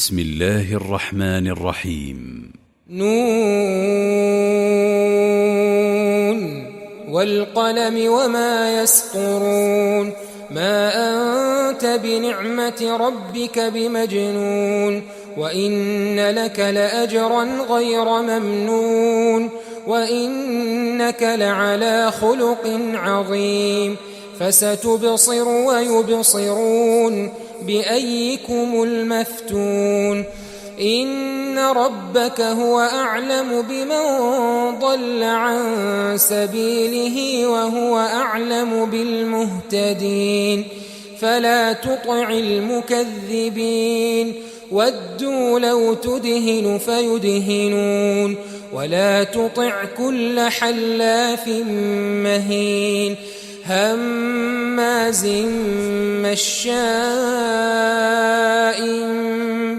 بسم الله الرحمن الرحيم. نون والقلم وما يسطرون ما أنت بنعمة ربك بمجنون وإن لك لأجرا غير ممنون وإنك لعلى خلق عظيم فستبصر ويبصرون بأيكم المفتون إن ربك هو أعلم بمن ضل عن سبيله وهو أعلم بالمهتدين فلا تطع المكذبين ودوا لو تدهن فيدهنون ولا تطع كل حلاف مهين هماز مشاء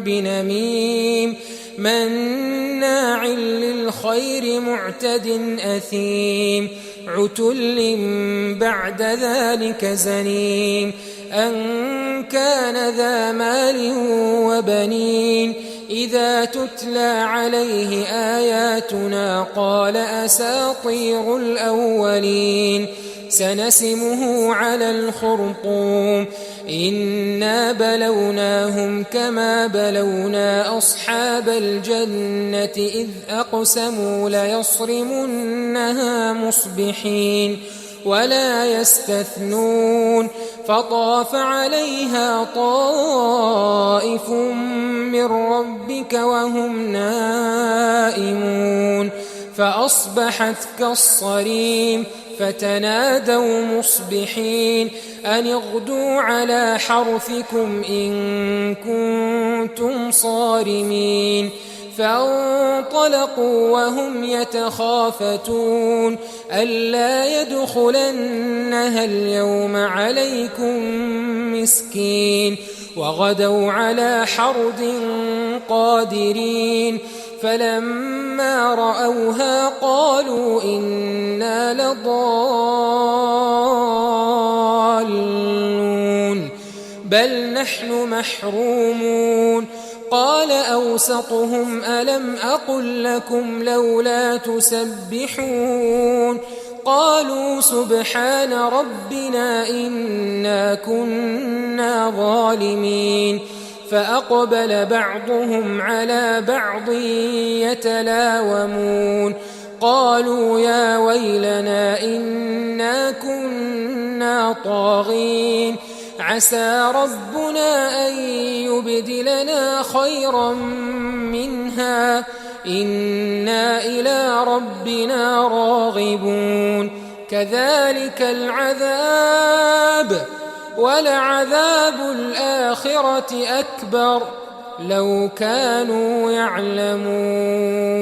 بنميم مناع للخير معتد أثيم عتل بعد ذلك زنيم أن كان ذا مال وبنين إذا تتلى عليه آياتنا قال أساطير الأولين سنسمه على الخرطوم إنا بلوناهم كما بلونا أصحاب الجنة إذ أقسموا ليصرمنها مصبحين ولا يستثنون فطاف عليها طائف من ربك وهم نائمون فأصبحت كالصريم فتنادوا مصبحين أن اغدوا على حرثكم إن كنتم صارمين فانطلقوا وهم يتخافتون ألا يدخلنها اليوم عليكم مسكين وغدوا على حرد قادرين فلما رأوها قالوا إنا لضالون بل نحن محرومون قال أوسطهم ألم أقل لكم لولا تسبحون قالوا سبحان ربنا إنا كنا ظالمين فأقبل بعضهم على بعض يتلاومون قالوا يا ويلنا إنا كنا طاغين عسى ربنا أن يبدلنا خيرا منها إنا إلى ربنا راغبون كذلك العذاب ولعذاب الآخرة أكبر لو كانوا يعلمون